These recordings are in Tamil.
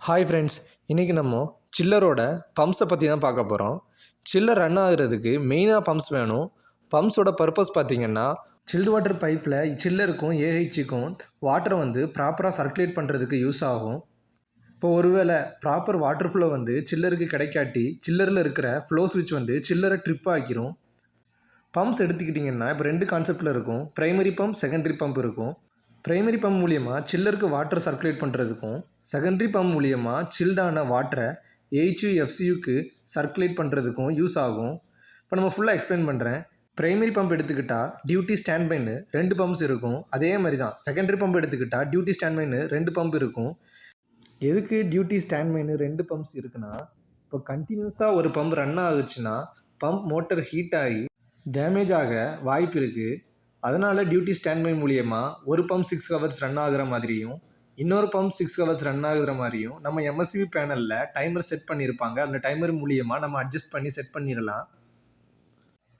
ஹாய் ஃப்ரெண்ட்ஸ், இன்றைக்கி நம்ம சில்லரோட பம்ப்ஸை பற்றி தான் பார்க்க போகிறோம். சில்லர் ரன் ஆகுறதுக்கு மெயினாக பம்ப்ஸ் வேணும். பம்ப்ஸோட பர்பஸ் பார்த்திங்கன்னா, சில்டு வாட்டர் பைப்பில் சில்லருக்கும் ஏஹெச்சுக்கும் வாட்டரை ப்ராப்பராக சர்க்குலேட் பண்ணுறதுக்கு யூஸ் ஆகும். இப்போ ஒருவேளை ப்ராப்பர் வாட்டர் ஃப்ளோ சில்லருக்கு கிடைக்காட்டி சில்லரில் இருக்கிற ஃப்ளோ ஸ்விட்ச் சில்லரை ட்ரிப் ஆக்கிரும். பம்ப்ஸ் எடுத்துக்கிட்டிங்கன்னா இப்போ 2 கான்செப்டில் இருக்கும். ப்ரைமரி பம்ப், செகண்டரி பம்ப் இருக்கும். ப்ரைமரி பம்ப் மூலியமாக சில்லருக்கு வாட்டர் சர்க்குலேட் பண்ணுறதுக்கும், செகண்டரி பம்ப் மூலியமாக சில்டான வாட்டரை ஏஹெச்யூ எஃப்சியூக்கு சர்க்குலேட் பண்ணுறதுக்கும் யூஸ் ஆகும். இப்போ நம்ம ஃபுல்லாக எக்ஸ்பிளைன் பண்ணுறேன். ப்ரைமரி பம்ப் எடுத்துக்கிட்டால் டியூட்டி ஸ்டாண்ட் பைன்னு 2 பம்ப்ஸ் இருக்கும். அதே மாதிரி தான் செகண்டரி பம்ப் எடுத்துக்கிட்டால் டியூட்டி ஸ்டாண்ட் பைன்னு 2 பம்ப் இருக்கும். எதுக்கு டியூட்டி ஸ்டாண்ட் பைன்னு 2 பம்ப்ஸ் இருக்குன்னா, இப்போ கண்டினியூஸாக ஒரு பம்ப் ரன் ஆகுச்சுன்னா பம்ப் மோட்டர் ஹீட் ஆகி டேமேஜ் ஆக வாய்ப்பு இருக்குது. அதனால் டியூட்டி ஸ்டாண்ட் பை மூலியமாக ஒரு பம்ப் 6 ஹவர்ஸ் ரன் ஆகுற மாதிரியும், இன்னொரு பம்ப் 6 ஹவர்ஸ் ரன் ஆகுற மாதிரியும் நம்ம எம்எஸ்சிபி பேனலில் டைமர் செட் பண்ணியிருப்பாங்க. அந்த டைமர் மூலியமாக நம்ம அட்ஜஸ்ட் பண்ணி செட் பண்ணிடலாம்.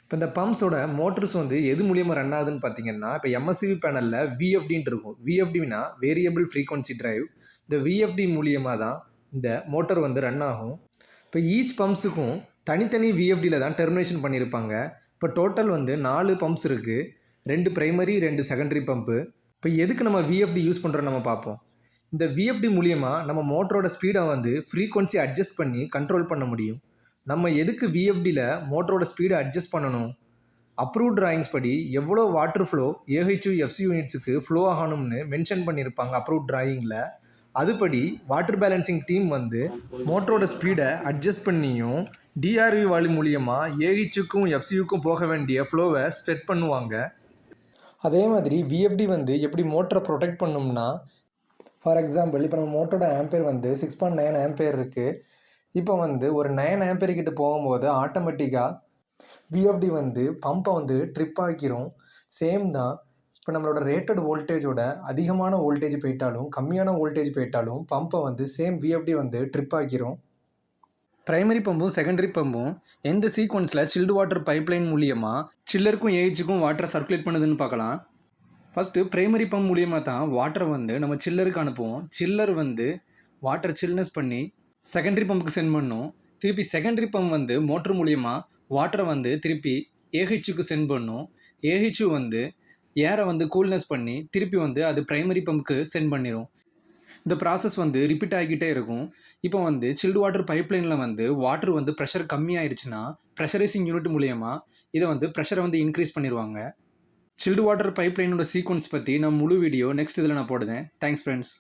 இப்போ இந்த பம்ப்ஸோட மோட்டர்ஸ் எது மூலியமாக ரன் ஆகுதுன்னு பார்த்தீங்கன்னா, இப்போ எம்எஸ்சிபி பேனலில் விஎஃப்டின்னு இருக்கும். விஎஃப்டினா வேரியபிள் ஃப்ரீக்வன்சி டிரைவ். இந்த விஎஃப்டி மூலியமாக தான் இந்த மோட்டர் ரன் ஆகும். இப்போ ஈச் பம்ப்ஸுக்கும் தனித்தனி விஎஃப்டியில் தான் டெர்மினேஷன் பண்ணியிருப்பாங்க. இப்போ டோட்டல் 4 பம்ப்ஸ் இருக்குது. 2 ப்ரைமரி, 2 செகண்டரி பம்ப்பு. இப்போ எதுக்கு நம்ம விஎஃப்டி யூஸ் பண்ணுறோம் நம்ம பார்ப்போம். இந்த விஎஃப்டி மூலியமாக நம்ம மோட்டரோட ஸ்பீடை ஃப்ரீக்வன்சி அட்ஜஸ்ட் பண்ணி கண்ட்ரோல் பண்ண முடியும். நம்ம எதுக்கு விஎஃப்டியில் மோட்டரோட ஸ்பீடை அட்ஜஸ்ட் பண்ணணும்? அப்ரூவ் டிராயிங்ஸ் படி எவ்வளோ வாட்டர் ஃப்ளோ ஏஹெச்யூ எஃப்சி யூனிட்ஸுக்கு ஃப்ளோ ஆகணும்னு மென்ஷன் பண்ணியிருப்பாங்க அப்ரூவ் டிராயிங்கில். அதுபடி வாட்டர் பேலன்சிங் டீம் மோட்டரோட ஸ்பீடை அட்ஜஸ்ட் பண்ணியும் டிஆர்வி வால்யூ மூலியமாக ஏஹெச்சுக்கும் எஃப்சியூக்கும் போக வேண்டிய ஃப்ளோவை ஸ்ப்ரெட் பண்ணுவாங்க. அதே மாதிரி விஎஃப்டி எப்படி மோட்டரை ப்ரொடெக்ட் பண்ணும்னா, ஃபார் எக்ஸாம்பிள் இப்போ நம்ம மோட்டரோட ஆம்பேர் 6.9 ஆம்பேர் இருக்குது. இப்போ ஒரு 9 ஆம்பேர் கிட்ட போகும்போது ஆட்டோமேட்டிக்காக விஎஃப்டி பம்பை ட்ரிப் ஆக்கிரும். சேம் தான். இப்போ நம்மளோட ரேட்டட் வோல்டேஜோட அதிகமான வோல்டேஜ் போயிட்டாலும் கம்மியான வோல்டேஜ் போயிட்டாலும் பம்பை சேம் விஎஃப்டி ட்ரிப் ஆக்கிரும். ப்ரைமரி பம்பும் செகண்டரி பம்பும் எந்த சீக்வன்ஸில் சில்டு வாட்டர் பைப்லைன் மூலியமாக சில்லருக்கும் ஏஹெச்சுக்கும் வாட்டரை சர்க்குலேட் பண்ணுதுன்னு பார்க்கலாம். ஃபஸ்ட்டு ப்ரைமரி பம்ப் மூலியமாக தான் வாட்டரை நம்ம சில்லருக்கு அனுப்புவோம். சில்லர் வாட்டர் சில்னஸ் பண்ணி செகண்டரி பம்புக்கு சென்ட் பண்ணும். திருப்பி செகண்டரி பம்ப் மோட்டர் மூலியமாக வாட்டரை திருப்பி ஏஹெச்சுக்கு சென்ட் பண்ணும். ஏஹெச்சு ஏரை கூல்னஸ் பண்ணி திருப்பி அது ப்ரைமரி பம்புக்கு சென்ட் பண்ணிடும். இந்த ப்ராசஸ் ரிப்பீட் ஆகிக்கிட்டே இருக்கும். இப்போ சில்டு வாட்டர் பைப்லைனில் வாட்டர் ப்ரெஷர் கம்மியாயிடுச்சுன்னா ப்ரெஷரைசிங் யூனிட் மூலியமாக இதை ப்ரெஷரை இன்க்ரீஸ் பண்ணிடுவாங்க. சில்டு வாட்டர் பைப்லைனோட சீக்வன்ஸ் பற்றி நான் முழு வீடியோ நெக்ஸ்ட் இதில் நான் போடுறேன். Thanks friends.